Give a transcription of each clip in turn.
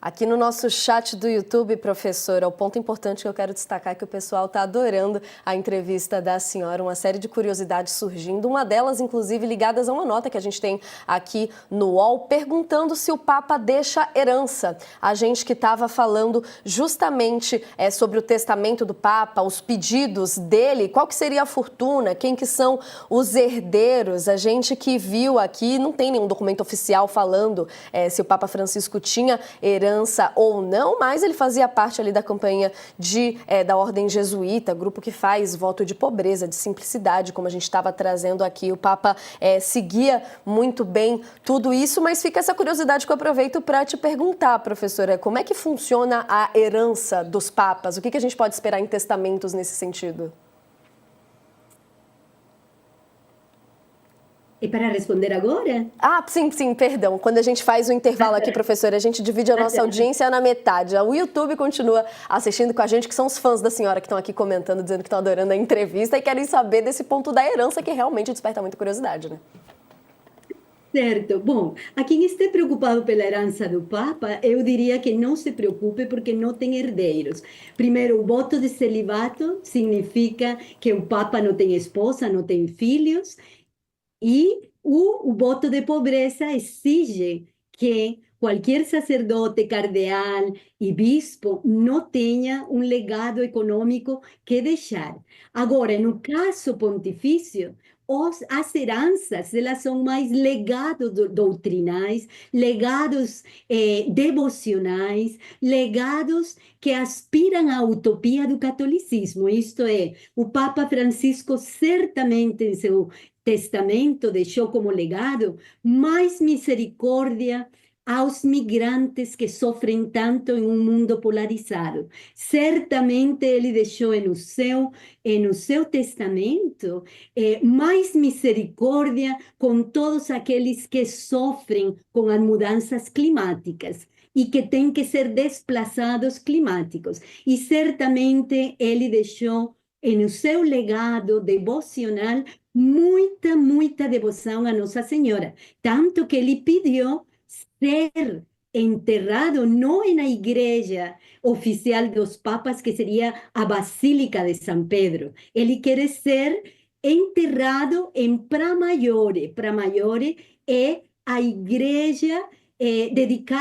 Aqui no nosso chat do YouTube, professora, o ponto importante que eu quero destacar é que o pessoal está adorando a entrevista da senhora, uma série de curiosidades surgindo, uma delas, inclusive, ligadas a uma nota que a gente tem aqui no UOL, perguntando se o Papa deixa herança. A gente que estava falando justamente sobre o testamento do Papa, os pedidos dele, qual que seria a fortuna, quem que são os herdeiros, a gente que viu aqui, não tem nenhum documento oficial falando se o Papa Francisco tinha herança ou não, mas ele fazia parte ali da campanha da Ordem Jesuíta, grupo que faz voto de pobreza, de simplicidade, como a gente estava trazendo aqui. O Papa seguia muito bem tudo isso, mas fica essa curiosidade que eu aproveito para te perguntar, professora, como é que funciona a herança dos papas? O que a gente pode esperar em testamentos nesse sentido? É para responder agora? Ah, sim, perdão. Quando a gente faz o intervalo aqui, professora, a gente divide a nossa audiência na metade. O YouTube continua assistindo com a gente, que são os fãs da senhora que estão aqui comentando, dizendo que estão adorando a entrevista e querem saber desse ponto da herança que realmente desperta muita curiosidade, né? Certo. Bom, a quem esteja preocupado pela herança do Papa, eu diria que não se preocupe porque não tem herdeiros. Primeiro, o voto de celibato significa que o Papa não tem esposa, não tem filhos. E o voto de pobreza exige que qualquer sacerdote, cardeal e bispo não tenha um legado econômico que deixar. Agora, no caso pontifício, as heranças, elas são mais legados doutrinais, legados devocionais, legados que aspiram à utopia do catolicismo. Isto é, o Papa Francisco certamente em seu testamento deixou como legado mais misericórdia aos migrantes que sofrem tanto em um mundo polarizado. Certamente ele deixou no seu testamento mais misericórdia com todos aqueles que sofrem com as mudanças climáticas e que têm que ser desplaçados climáticos. E certamente ele deixou no seu legado devocional muita devoção a Nossa Senhora, tanto que ele pediu ser enterrado não na igreja oficial dos papas, que seria a Basílica de São Pedro. Ele quer ser enterrado em Pramaiore. Pramaiore é a igreja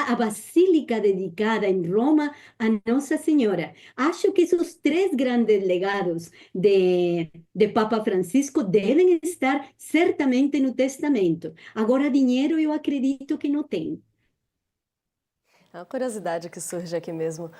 a Basílica dedicada em Roma a Nossa Senhora. Acho que esses três grandes legados de Papa Francisco devem estar certamente no testamento. Agora, dinheiro eu acredito que não tem. É uma curiosidade que surge aqui mesmo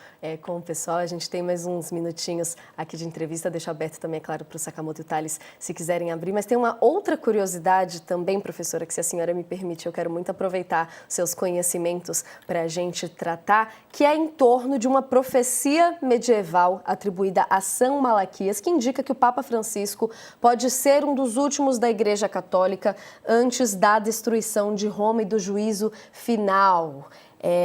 com o pessoal. A gente tem mais uns minutinhos aqui de entrevista, deixo aberto também, é claro, para o Sakamoto e o Thales, se quiserem abrir. Mas tem uma outra curiosidade também, professora, que se a senhora me permite, eu quero muito aproveitar seus conhecimentos para a gente tratar, que é em torno de uma profecia medieval atribuída a São Malaquias, que indica que o Papa Francisco pode ser um dos últimos da Igreja Católica antes da destruição de Roma e do juízo final.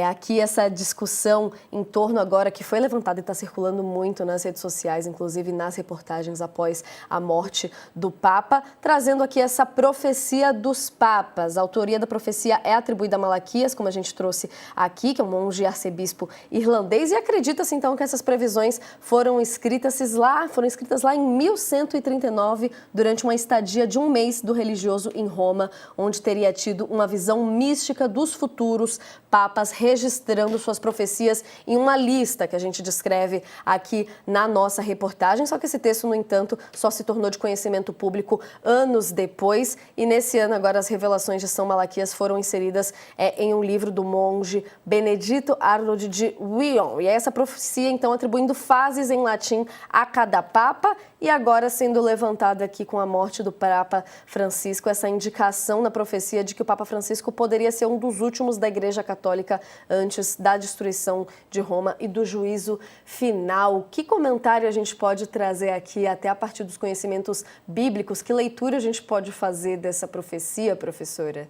Aqui essa discussão em torno agora que foi levantada e está circulando muito nas redes sociais, inclusive nas reportagens após a morte do Papa, trazendo aqui essa profecia dos papas. A autoria da profecia é atribuída a Malaquias, como a gente trouxe aqui, que é um monge arcebispo irlandês, e acredita-se então que essas previsões foram escritas lá em 1139, durante uma estadia de um mês do religioso em Roma, onde teria tido uma visão mística dos futuros papas, registrando suas profecias em uma lista que a gente descreve aqui na nossa reportagem, só que esse texto, no entanto, só se tornou de conhecimento público anos depois, e nesse ano agora as revelações de São Malaquias foram inseridas em um livro do monge Benedito Arnold de Wyon, e essa profecia então atribuindo fases em latim a cada papa, e agora sendo levantada aqui com a morte do Papa Francisco, essa indicação na profecia de que o Papa Francisco poderia ser um dos últimos da Igreja Católica antes da destruição de Roma e do juízo final. Que comentário a gente pode trazer aqui, até a partir dos conhecimentos bíblicos? Que leitura a gente pode fazer dessa profecia, professora?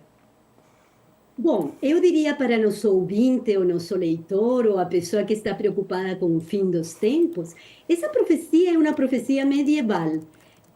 Bom, eu diria para nosso ouvinte, ou nosso leitor, ou a pessoa que está preocupada com o fim dos tempos, essa profecia é uma profecia medieval.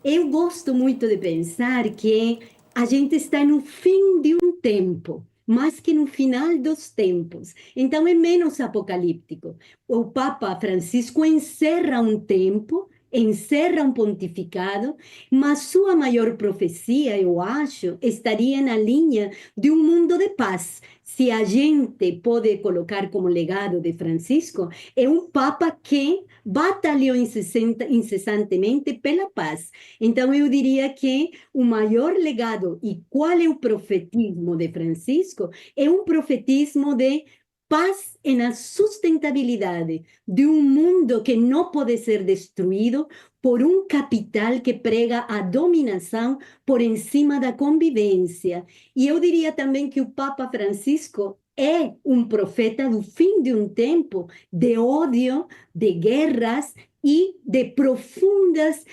Eu gosto muito de pensar que a gente está no fim de um tempo. mais que no final dos tempos. Então é menos apocalíptico. O Papa Francisco encerra um tempo, encerra um pontificado, mas sua maior profecia, eu acho, estaria na linha de um mundo de paz. Se a gente pode colocar como legado de Francisco, é um Papa que batalhou incessantemente pela paz. Então, eu diria que o maior legado e qual é o profetismo de Francisco é um profetismo de paz e na sustentabilidade de um mundo que não pode ser destruído por um capital que prega a dominação por encima da convivência. E eu diria também que o Papa Francisco é um profeta do fim de um tempo de ódio, de guerras e de profundas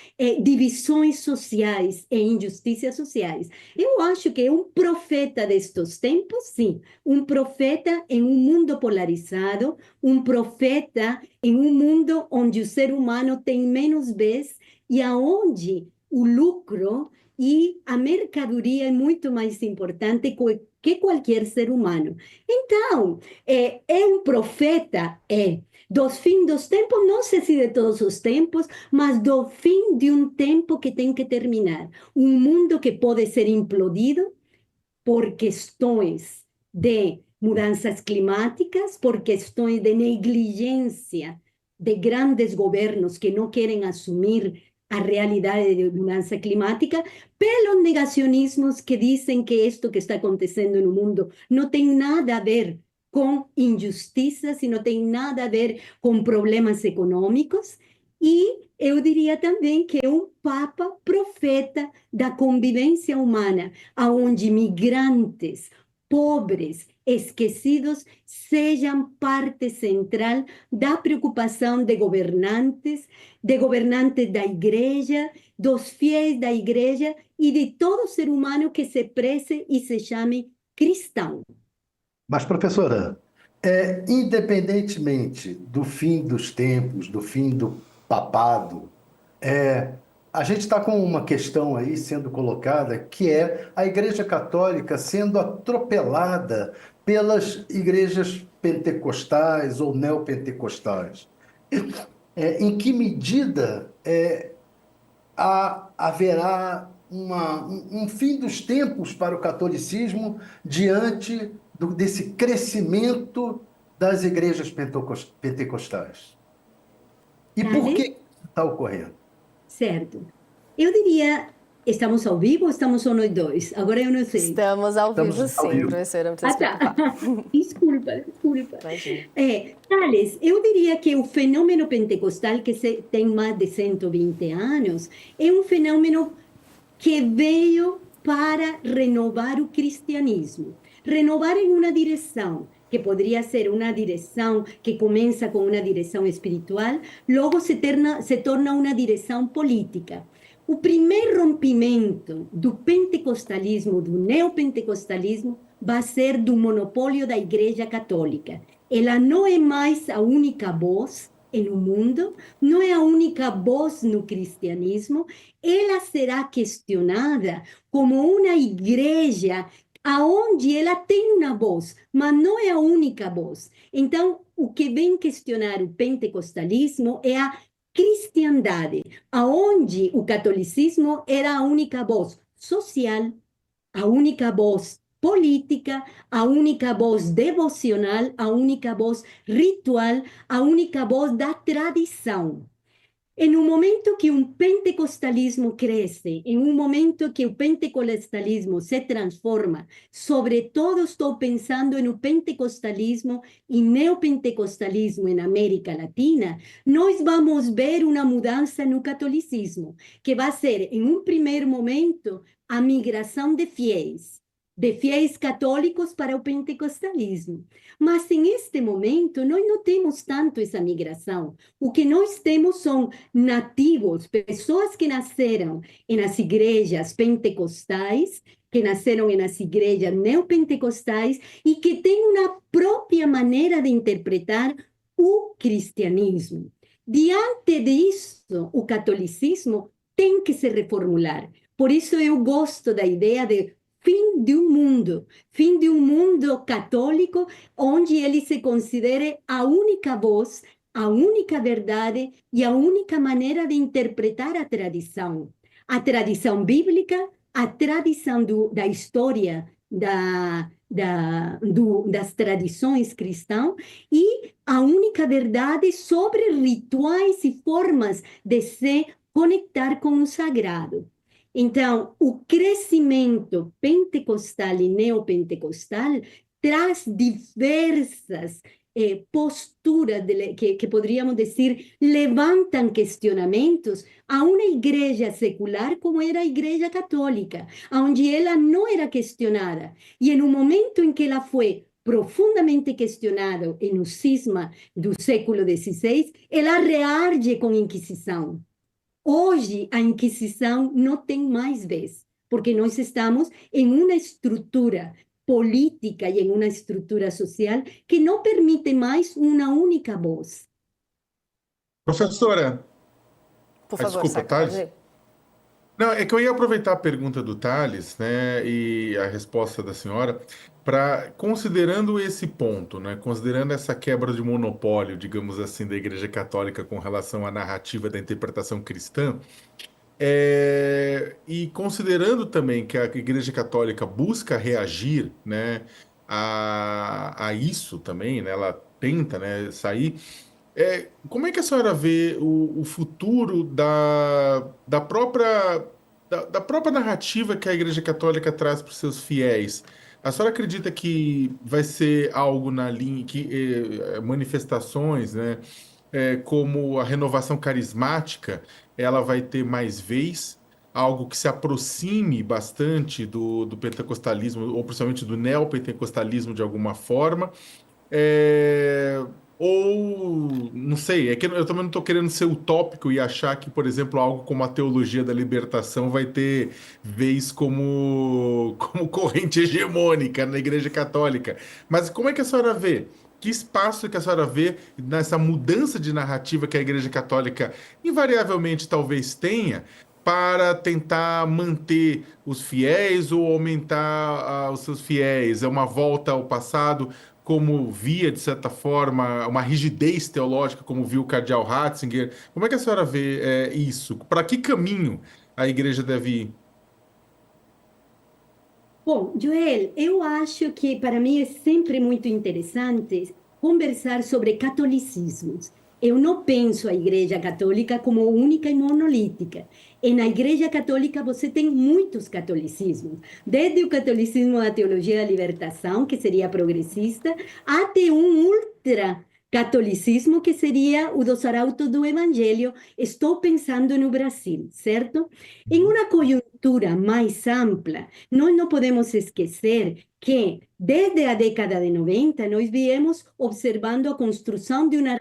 divisões sociais e injustiças sociais. Eu acho que é um profeta destes tempos, sim, um profeta em um mundo polarizado, um profeta em um mundo onde o ser humano tem menos vez e aonde o lucro e a mercadoria é muito mais importante que qualquer ser humano. Então, é um profeta? É. Dos fins dos tempos, não sei se de todos os tempos, mas do fim de um tempo que tem que terminar. Um mundo que pode ser implodido por questões de mudanças climáticas, por questões de negligência de grandes governos que não querem assumir a realidade de mudança climática, pelos negacionismos que dizem que isto que está acontecendo no mundo não tem nada a ver com injustiças e não tem nada a ver com problemas econômicos. E eu diria também que é um papa profeta da convivência humana, aonde migrantes, pobres, esquecidos, sejam parte central da preocupação de governantes da igreja, dos fiéis da igreja e de todo ser humano que se preze e se chame cristão. Mas, professora, independentemente do fim dos tempos, do fim do papado, a gente está com uma questão aí sendo colocada, que é a Igreja Católica sendo atropelada pelas igrejas pentecostais ou neopentecostais. Em que medida haverá um fim dos tempos para o catolicismo diante desse crescimento das igrejas pentecostais? E por que isso está ocorrendo? Certo. Eu diria, estamos ao vivo ou estamos só nós dois? Agora eu não sei. Estamos ao vivo, Estamos ao sim, vivo. professora, não precisa se preocupar. Desculpa. Imagina. Thales, eu diria que o fenômeno pentecostal, que tem mais de 120 anos, é um fenômeno que veio para renovar o cristianismo. Renovar em uma direção, que poderia ser uma direção que começa com uma direção espiritual, logo se torna uma direção política. O primeiro rompimento do pentecostalismo, do neopentecostalismo, vai ser do monopólio da Igreja Católica. Ela não é mais a única voz no mundo, não é a única voz no cristianismo, ela será questionada como uma igreja aonde ela tem uma voz, mas não é a única voz. Então, o que vem questionar o pentecostalismo é a cristiandade, aonde o catolicismo era a única voz social, a única voz política, a única voz devocional, a única voz ritual, a única voz da tradição. Em um momento que um pentecostalismo cresce, em um momento que o pentecostalismo se transforma, sobretudo estou pensando no pentecostalismo e neopentecostalismo na América Latina, nós vamos ver uma mudança no catolicismo, que vai ser, em um primeiro momento, a migração de fiéis católicos para o pentecostalismo. Mas, em este momento, nós não temos tanto essa migração. O que nós temos são nativos, pessoas que nasceram nas igrejas pentecostais, que nasceram nas igrejas neopentecostais e que têm uma própria maneira de interpretar o cristianismo. Diante disso, o catolicismo tem que se reformular. Por isso eu gosto da ideia de fim de um mundo católico onde ele se considere a única voz, a única verdade e a única maneira de interpretar a tradição bíblica, a tradição da história das tradições cristãs e a única verdade sobre rituais e formas de se conectar com o sagrado. Então, o crescimento pentecostal e neopentecostal traz diversas posturas que poderíamos dizer levantam questionamentos a uma igreja secular como era a igreja católica, onde ela não era questionada. E em um momento em que ela foi profundamente questionada no cisma do século XVI, ela reage com a Inquisição. Hoje, a Inquisição não tem mais vez, porque nós estamos em uma estrutura política e em uma estrutura social que não permite mais uma única voz. Professora, Por favor, desculpa, Saca, pode Thales? ir. Não, é que eu ia aproveitar a pergunta do Thales, né, e a resposta da senhora, para considerando esse ponto, né, considerando essa quebra de monopólio, digamos assim, da Igreja Católica com relação à narrativa da interpretação cristã, e considerando também que a Igreja Católica busca reagir, né, a isso também, né, ela tenta, né, sair. Como é que a senhora vê o futuro da própria narrativa que a Igreja Católica traz para os seus fiéis? A senhora acredita que vai ser algo na linha, manifestações, né, como a renovação carismática, ela vai ter mais vez, algo que se aproxime bastante do pentecostalismo, ou principalmente do neopentecostalismo de alguma forma? É, Ou, não sei, é que eu também não estou querendo ser utópico e achar que, por exemplo, algo como a teologia da libertação vai ter vez como corrente hegemônica na Igreja Católica. Mas como é que a senhora vê? Que espaço que a senhora vê nessa mudança de narrativa que a Igreja Católica invariavelmente talvez tenha para tentar manter os fiéis ou aumentar os seus fiéis? É uma volta ao passado? Como via, de certa forma, uma rigidez teológica, como viu o cardeal Ratzinger. Como é que a senhora vê isso? Para que caminho a igreja deve ir? Bom, Joel, eu acho que para mim é sempre muito interessante conversar sobre catolicismos. Eu não penso a Igreja Católica como única e monolítica. E na Igreja Católica você tem muitos catolicismos, desde o catolicismo da teologia da libertação, que seria progressista, até um ultra-catolicismo, que seria o dos arautos do Evangelho. Estou pensando no Brasil, certo? Em uma conjuntura mais ampla, nós não podemos esquecer que, desde a década de 90, nós viemos observando a construção de uma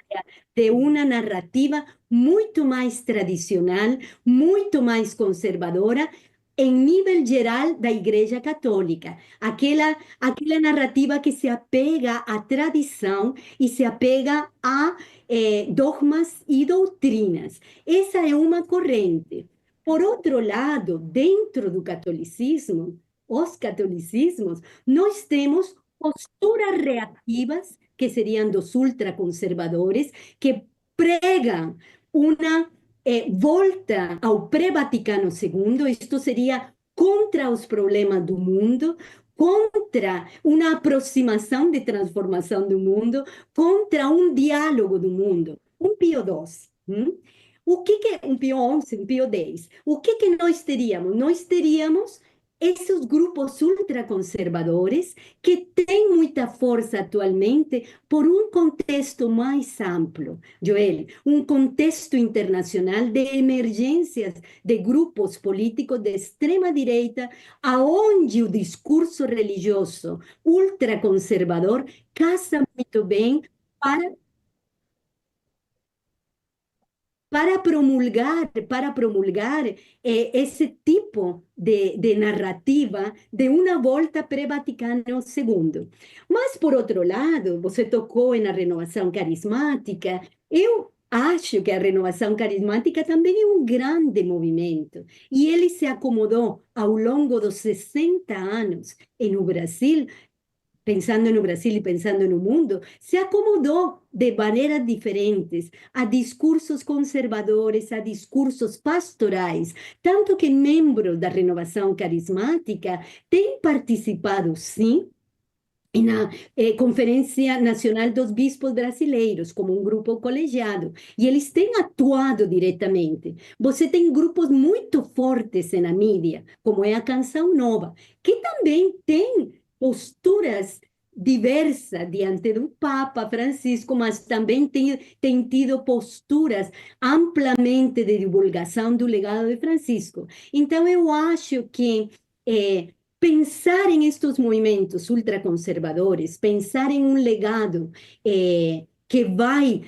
narrativa muito mais tradicional, muito mais conservadora, em nível geral da Igreja Católica. Aquela narrativa que se apega à tradição e se apega a dogmas e doutrinas. Essa é uma corrente. Por outro lado, dentro do catolicismo, os catolicismos, nós temos posturas reativas, que seriam dos ultraconservadores, que pregam uma volta ao pré-Vaticano II. Isto seria contra os problemas do mundo, contra uma aproximação de transformação do mundo, contra um diálogo do mundo. Um Pio XII. O que um Pio XI, um Pio X? O que nós teríamos? Nós teríamos esses grupos ultraconservadores que têm muita força atualmente por um contexto mais amplo, Joel, um contexto internacional de emergências de grupos políticos de extrema direita, aonde o discurso religioso ultraconservador casa muito bem para para promulgar esse tipo de narrativa de uma volta pré-Vaticano II. Mas, por outro lado, você tocou na renovação carismática, eu acho que a renovação carismática também é um grande movimento. E ele se acomodou ao longo dos 60 anos e no Brasil, pensando no Brasil e pensando no mundo, se acomodou de maneiras diferentes a discursos conservadores, a discursos pastorais, tanto que membros da renovação carismática têm participado, sim, na Conferência Nacional dos Bispos Brasileiros, como um grupo colegiado, e eles têm atuado diretamente. Você tem grupos muito fortes na mídia, como é a Canção Nova, que também tem posturas diversas diante do Papa Francisco, mas também tem tido posturas amplamente de divulgação do legado de Francisco. Então, eu acho que pensar em estes movimentos ultraconservadores, pensar em um legado que vai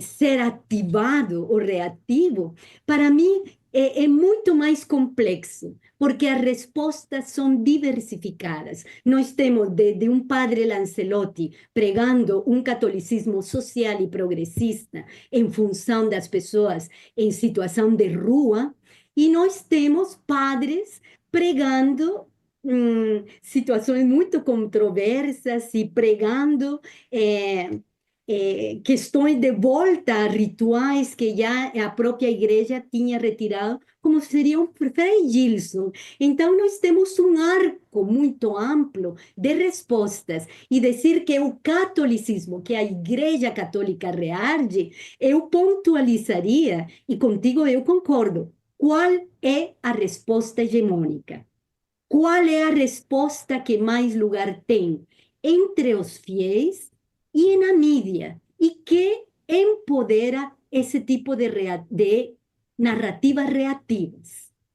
ser ativado ou reativo, para mim é muito mais complexo, porque as respostas são diversificadas. Nós temos desde um padre Lancelotti pregando um catolicismo social e progressista em função das pessoas em situação de rua, e nós temos padres pregando situações muito controversas e pregando questões de volta a rituais que já a própria igreja tinha retirado, como seria o Frei Gilson. Então, nós temos um arco muito amplo de respostas, e dizer que o catolicismo, que a Igreja Católica reage, eu pontualizaria, e contigo eu concordo, qual é a resposta hegemônica? Qual é a resposta que mais lugar tem entre os fiéis e na mídia, e que empodera esse tipo de narrativas reativas?